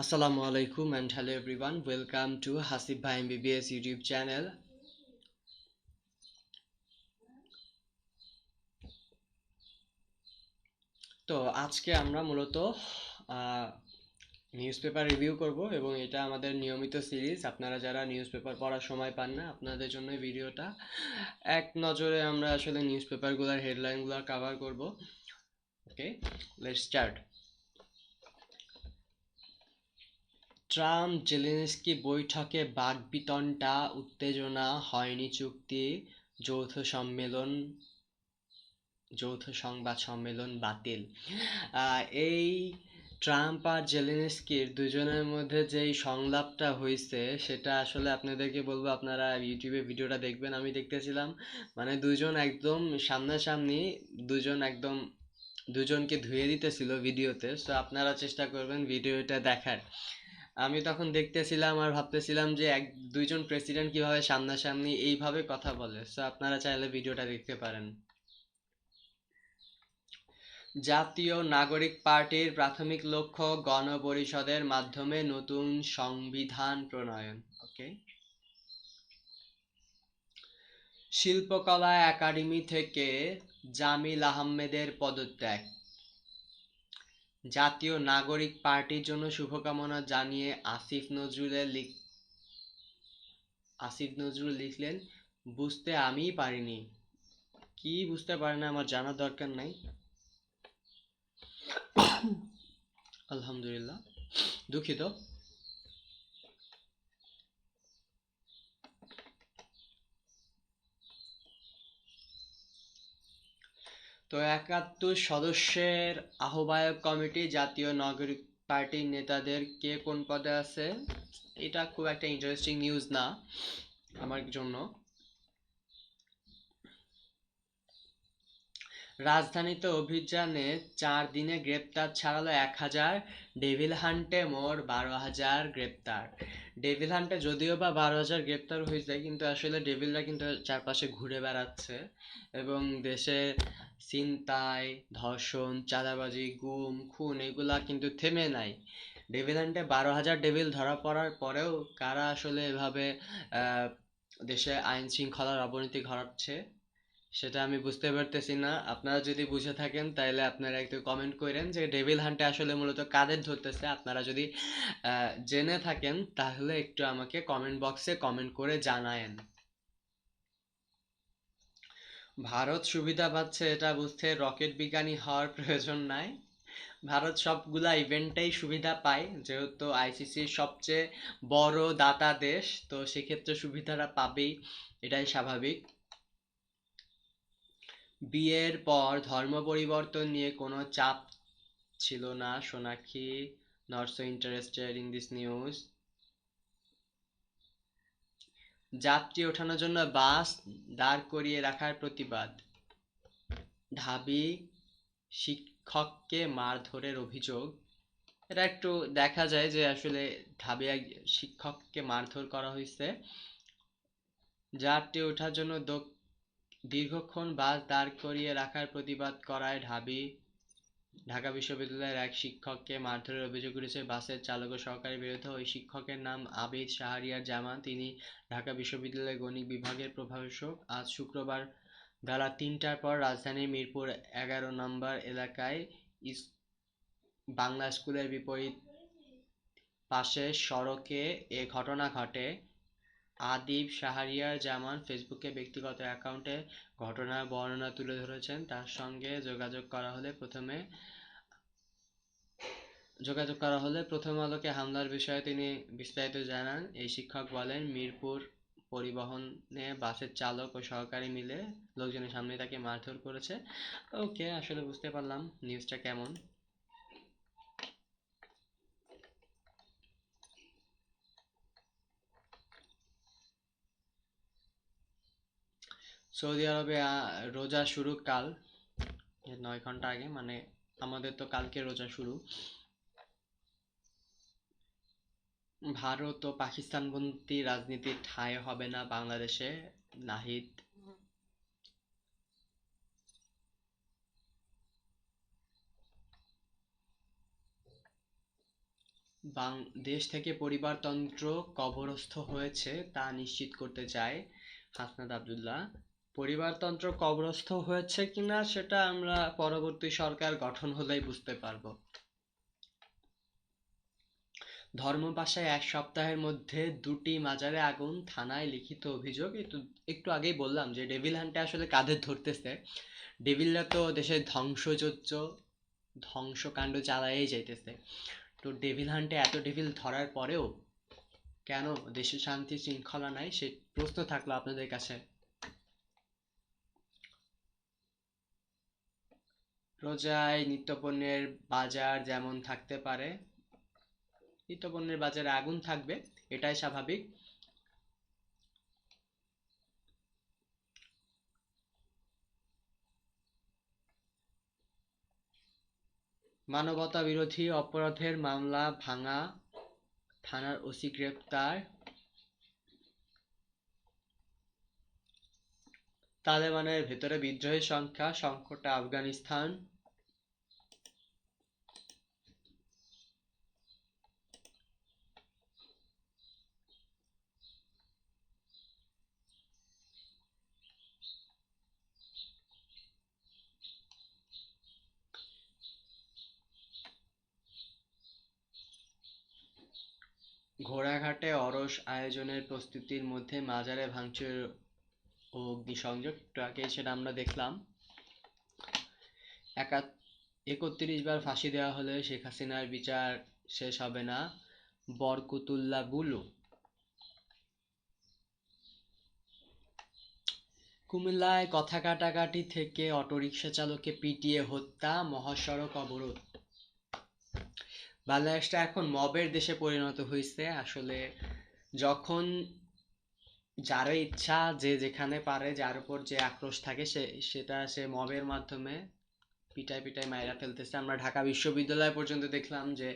Assalamu alaikum and hello everyone. Welcome to Hasib Bhai MBBS YouTube channel. তো আজকে আমরা মূলত নিউজ পেপার রিভিউ করব এবং এটা আমাদের নিয়মিত সিরিজ। আপনারা যারা নিউজ পেপার পড়ার সময় পান না, আপনাদের জন্য ভিডিওটা। এক নজরে আমরা আসলে নিউজ পেপারগুলোর হেডলাইনগুলো কভার করব। ওকে, লেটস স্টার্ট। ট্রাম্প জেলেনস্কি বৈঠকে বাকবিতণ্ডা, উত্তেজনা, হয়নি চুক্তি, যৌথ সংবাদ সম্মেলন বাতিল। এই ট্রাম্প আর জেলেনস্কির দুজনের মধ্যে যেই সংলাপটা হয়েছে সেটা আসলে আপনাদেরকে বলবো, আপনারা ইউটিউবে ভিডিওটা দেখবেন। আমি দেখতেছিলাম, মানে দুজন একদম সামনাসামনি, দুজনকে ধুয়ে দিতেছিল ভিডিওতে। সো আপনারা চেষ্টা করবেন ভিডিওটা দেখার। আমি তখন দেখতেছিলাম আর ভাবতেছিলাম যে দুইজন প্রেসিডেন্ট কিভাবে সামনাসামনি এইভাবে কথা বলে। সো আপনারা চাইলে ভিডিওটা দেখতে পারেন। জাতীয় নাগরিক পার্টির প্রাথমিক লক্ষ্য গণপরিষদের মাধ্যমে নতুন সংবিধান প্রণয়ন। ওকে। শিল্পকলা একাডেমি থেকে জামিল আহমেদের পদত্যাগ। জাতীয় নাগরিক পার্টির জন্য শুভকামনা জানিয়ে আসিফ নজরুল লিখলেন, বুঝতে আমিই পারিনি। কি বুঝতে পারে না আমার জানার দরকার নাই। আলহামদুলিল্লাহ, দুঃখিত। তো 71 সদস্যের আহ্বায়ক কমিটি জাতীয় নাগরিক পার্টির নেতাদের কে কোন পদে আছে, এটা খুব একটা ইন্টারেস্টিং নিউজ না আমার জন্য। রাজধানীতে অভিযানে 4 দিনে গ্রেপ্তার ছাড়ালো 1000, ডেভিল হান্টে মোট 12,000 গ্রেপ্তার। ডেভিল হান্টে যদিও বা 12,000 গ্রেপ্তার হয়েছে, কিন্তু আসলে ডেভিলরা কিন্তু চারপাশে ঘুরে বেড়াচ্ছে এবং দেশে ছিনতাই, ধর্ষণ, চাঁদাবাজি, গুম, খুন এগুলা কিন্তু থেমে নাই। ডেভিল হান্টে 12,000 ডেভিল ধরা পড়ার পরেও কারা আসলে এভাবে দেশে আইন শৃঙ্খলার অবনতি ঘটাচ্ছে সেটা আমি বুঝতে পারতেছি না। আপনারা যদি বুঝে থাকেন তাহলে আপনারা একটু কমেন্ট করেন যে ডেভিল হান্টে আসলে মূলত কাদের ধরতেছে। আপনারা যদি জেনে থাকেন তাহলে একটু আমাকে কমেন্ট বক্সে কমেন্ট করে জানায়েন। ভারত সুবিধা পাচ্ছে এটা বুঝতে রকেট বিজ্ঞানী হওয়ার প্রয়োজন নাই। ভারত সবগুলা ইভেন্টেই সুবিধা পায়, যেহেতু আইসিসির সবচেয়ে বড় দাতা দেশ, তো সেক্ষেত্রে সুবিধাটা পাবেই, এটাই স্বাভাবিক। বিয়ের পর ধর্ম পরিবর্তন নিয়ে কোনো চাপ ছিল না, Sonakshi not so interested in this news. যাত্রী ওঠানোর জন্য বাস দাঁড় করিয়ে রাখার প্রতিবাদ। ঢাবি শিক্ষককে মারধরের অভিযোগ। এটা একটু দেখা যায় যে আসলে ঢাবি এক শিক্ষককে মারধর করা হয়েছে। যাত্রী ওঠার জন্য দীর্ঘক্ষণ বাস দাঁড় করিয়ে রাখার প্রতিবাদ করায় ঢাকা বিশ্ববিদ্যালয়ের এক শিক্ষককে মারধরের অভিযোগ উঠেছে। বাসের চালক ও সহকারীর বিরুদ্ধে। ওই শিক্ষকের নাম আবিদ শাহরিয়ার জামান। তিনি ঢাকা বিশ্ববিদ্যালয়ের গণিত বিভাগের প্রভাষক। আজ শুক্রবার বেলা ৩টার পর রাজধানীর মিরপুর 11 নম্বর এলাকায় বাংলা স্কুলের বিপরীত পাশের সড়কে এ ঘটনা ঘটে। আদিব শাহরিয়ার জামান ফেসবুকে ব্যক্তিগত অ্যাকাউন্টে ঘটনার বর্ণনা তুলে ধরেছেন। তার সঙ্গে যোগাযোগ করা হলে প্রথম আলোকে হামলার বিষয়ে তিনি বিস্তারিত জানান। এই শিক্ষক বলেন, মিরপুর পরিবহনে বাসের চালক ও সহকারী মিলে লোকজনের সামনে তাকে মারধর করেছে। ওকে, আসলে বুঝতে পারলাম নিউজটা কেমন। সৌদি আরবে রোজা শুরু কাল, 9 ঘন্টা আগে, মানে আমাদের তো কালকে রোজা শুরু। ভারত ও পাকিস্তানপন্থী রাজনীতি ঠাঁই হবে না বাংলাদেশে, নাহিদ। দেশ থেকে পরিবারতন্ত্র কবরস্থ হয়েছে তা নিশ্চিত করতে চায় হাসনাত আবদুল্লাহ। পরিবারতন্ত্র কবরস্থ হয়েছে কিনা সেটা আমরা পরবর্তী সরকার গঠন হলেই বুঝতে পারবো। ধর্মপাশায় 1 সপ্তাহের মধ্যে 2টি মাজারে আগুন, থানায় লিখিত অভিযোগ। একটু আগেই বললাম যে ডেভিল হান্টে আসলে কাদের ধরতেছে। ডেভিলরা তো দেশের ধ্বংসকাণ্ড চালাইই যাইতেছে। তো ডেভিল হান্টে এত ডেভিল ধরার পরেও কেন দেশে শান্তি শৃঙ্খলা নাই, সে প্রশ্ন থাকলো আপনাদের কাছে। রোজায় নিত্যপণ্যের বাজার যেমন থাকতে পারে, নিত্যপণ্যের বাজারে আগুন থাকবে, এটাই স্বাভাবিক। মানবতা বিরোধী অপরাধের মামলা ভাঙা, থানার ওসি গ্রেপ্তার। তালেবানের ভেতরে বিদ্রোহের সংখ্যা, সংকটে আফগানিস্তান। ঘোড়াঘাটে অরস আয়োজনের প্রস্তুতির মধ্যে মাজারে ভাঙচুর ও অগ্নিসংযোগ, একটু আগে সেটা আমরা দেখলাম। 31 বার ফাঁসি দেওয়া হলে শেখ হাসিনার বিচার শেষ হবে না, বরকতুল্লাহ বুলু। কুমিল্লায় কথা কাটাকাটি থেকে অটোরিকশা চালককে পিটিয়ে হত্যা, মহাসড়ক অবরোধ। বাংলাদেশটা এখন মবের দেশে পরিণত হয়েছে আসলে। যখন যার ইচ্ছা, যে যেখানে পারে, যার উপর যে আক্রোশ থাকে, সে মবের মাধ্যমে পিটায় পিটায় মাইরা ফেলতেছে। আমরা ঢাকা বিশ্ববিদ্যালয় পর্যন্ত দেখলাম যে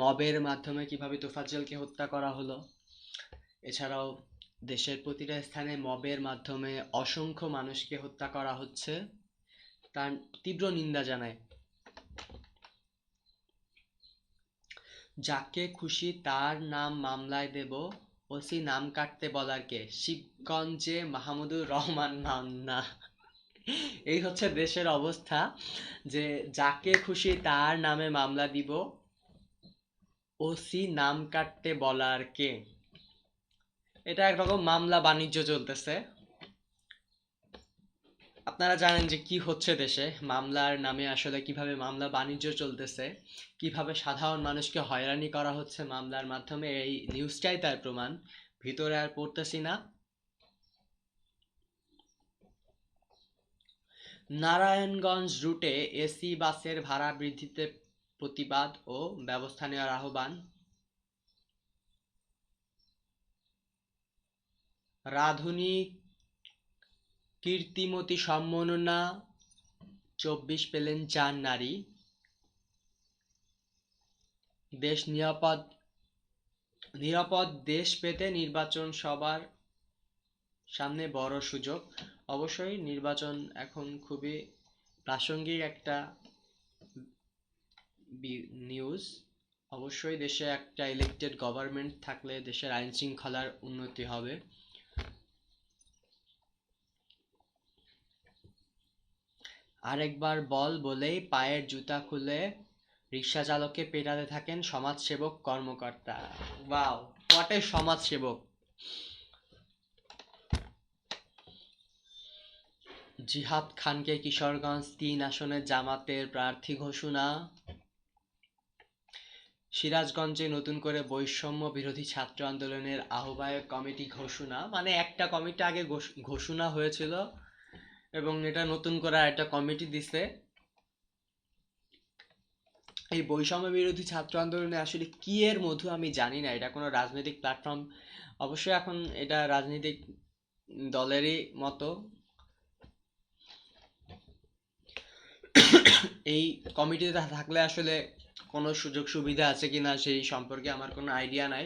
মবের মাধ্যমে কিভাবে তোফাজ্জলকে হত্যা করা হলো। এছাড়াও দেশের প্রতিটা স্থানে মবের মাধ্যমে অসংখ্য মানুষকে হত্যা করা হচ্ছে, তার তীব্র নিন্দা জানায়। যাকে খুশি তার নাম মামলায় দেব, ওসি নাম কাটতে বলার কে? শিবগঞ্জে মাহমুদুর রহমান মান্না। এই হচ্ছে দেশের অবস্থা, যে যাকে খুশি তার নামে মামলা দিব, ওসি নাম কাটতে বলার কে? এটা একরকম মামলা বাণিজ্য চলতেছে। আপনারা জানেন যে কি হচ্ছে দেশে, মামলার নামে আসলে কিভাবে মামলা বাণিজ্য চলতেছে, কিভাবে সাধারণ মানুষকে হয়রানি করা হচ্ছে মামলার মাধ্যমে। এই নিউজটাই তার প্রমাণ। ভিতরে আর পড়তেছি না। নারায়ণগঞ্জ রুটে এসি বাসের ভাড়া বৃদ্ধিতে প্রতিবাদ ও ব্যবস্থা নেওয়ার আহ্বান। রাঁধুনি কীর্তিমতী সম্মাননা 24 পেলেন 4 নারী। দেশ নিরাপদ দেশ পেতে নির্বাচন সবার সামনে বড় সুযোগ। অবশ্যই নির্বাচন এখন খুবই প্রাসঙ্গিক একটা নিউজ। অবশ্যই দেশে একটা ইলেক্টেড গভর্নমেন্ট থাকলে দেশের আইন শৃঙ্খলার উন্নতি হবে। আরেকবার বল বলেই পায়ের জুতা খুলে রিক্সা চালককে পেটাতে থাকেন সমাজসেবক কর্মকর্তা। ওয়াও, হোয়াট এ সমাজসেবক! জিহাদ খানকে কিশোরগঞ্জ 3 আসনে জামাতের প্রার্থী ঘোষণা। সিরাজগঞ্জে নতুন করে বৈষম্য বিরোধী ছাত্র আন্দোলনের আহ্বায়ক কমিটি ঘোষণা। মানে একটা কমিটি আগে ঘোষণা হয়েছিল এবং এটা নতুন করে একটা কমিটি দিছে। এই বৈষম্য বিরোধী ছাত্র আন্দোলনে আসলে কি এর মধু আমি জানি না, এটা কোনো রাজনৈতিক প্ল্যাটফর্ম। অবশ্যই এখন এটা রাজনৈতিক দলেরই মতো। এই কমিটিতে থাকলে আসলে কোনো সুযোগ সুবিধা আছে কিনা সেই সম্পর্কে আমার কোনো আইডিয়া নাই।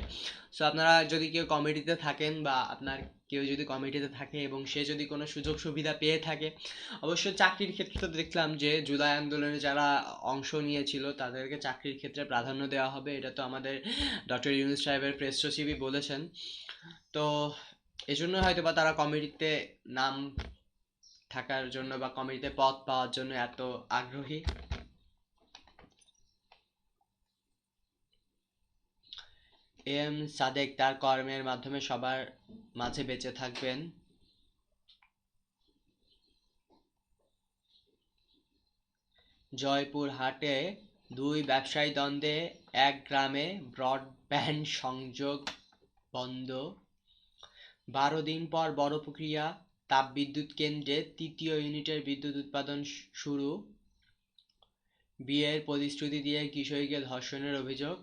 সো আপনারা যদি কেউ কমিটিতে থাকেন বা আপনার কেউ যদি কমিটিতে থাকে এবং সে যদি কোনো সুযোগ সুবিধা পেয়ে থাকে, অবশ্যই চাকরির ক্ষেত্রে তো দেখলাম যে জুলাই আন্দোলনে যারা অংশ নিয়েছিল তাদেরকে চাকরির ক্ষেত্রে প্রাধান্য দেওয়া হবে, এটা তো আমাদের ডক্টর ইউনূস সাহেবের প্রেস সচিবই বলেছেন। তো এজন্য হয়তো বা তারা কমিটিতে নাম থাকার জন্য বা কমিটিতে পদ পাওয়ার জন্য এত আগ্রহী। এম সাদেক তার কর্মের মাধ্যমে সবার মাঝে বেঁচে থাকবেন। জয়পুরহাটে দুই ব্যবসায়ী দ্বন্দ্বে এক গ্রামে ব্রডব্যান্ড সংযোগ বন্ধ। 12 দিন পর বড়পুকুরিয়া তাপবিদ্যুৎ কেন্দ্রে তৃতীয় ইউনিটের বিদ্যুৎ উৎপাদন শুরু। বিয়ের প্রতিশ্রুতি দিয়ে কিশোরীকে ধর্ষণের অভিযোগ,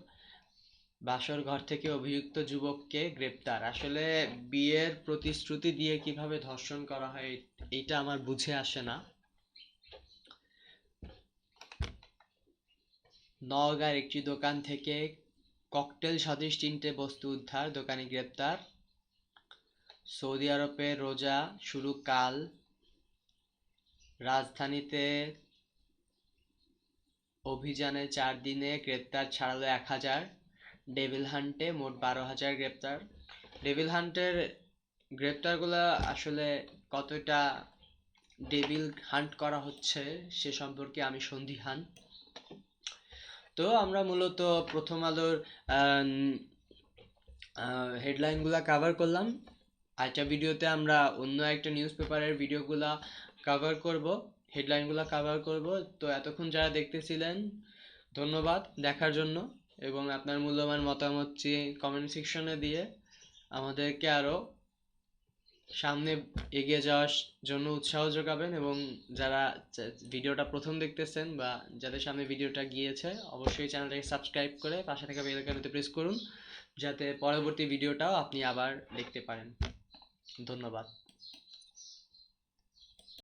বাসর ঘর থেকে অভিযুক্ত যুবককে গ্রেপ্তার। আসলে বিয়ের প্রতিশ্রুতি দিয়ে কিভাবে ধর্ষণ করা হয় এটা আমার বুঝে আসে না। নওগাঁর একটি দোকান থেকে ককটেল সদৃশ 3টে বস্তু উদ্ধার, দোকানি গ্রেপ্তার। সৌদি আরবে রোজা শুরু কাল। রাজধানীতে অভিযানে 4 দিনে গ্রেপ্তার ছাড়ালো 1000। ডেভিল হান্টে মোট 12,000 গ্রেপ্তার। ডেভিল হান্টের গ্রেপ্তারগুলো আসলে কতটা ডেভিল হান্ট করা হচ্ছে সে সম্পর্কে আমি সন্দিহান। তো আমরা মূলত প্রথম আলোর হেডলাইনগুলো কভার করলাম। আরেকটা ভিডিওতে আমরা অন্য একটা নিউজ পেপারের ভিডিওগুলা কভার করব, হেডলাইনগুলো কভার করব। তো এতক্ষণ যারা দেখতেছিলেন ধন্যবাদ দেখার জন্য, এবং আপনার মূল্যবান মতামত কমেন্ট সেকশনে দিয়ে আমাদেরকে আরও সামনে এগিয়ে যাওয়ার জন্য উৎসাহ যোগাবেন। এবং যারা ভিডিওটা প্রথম দেখতেছেন বা যাদের সামনে ভিডিওটা গিয়েছে, অবশ্যই চ্যানেলটাকে সাবস্ক্রাইব করে পাশে থাকা বেল আইকনটি প্রেস করুন যাতে পরবর্তী ভিডিওটাও আপনি আবার দেখতে পারেন। ধন্যবাদ।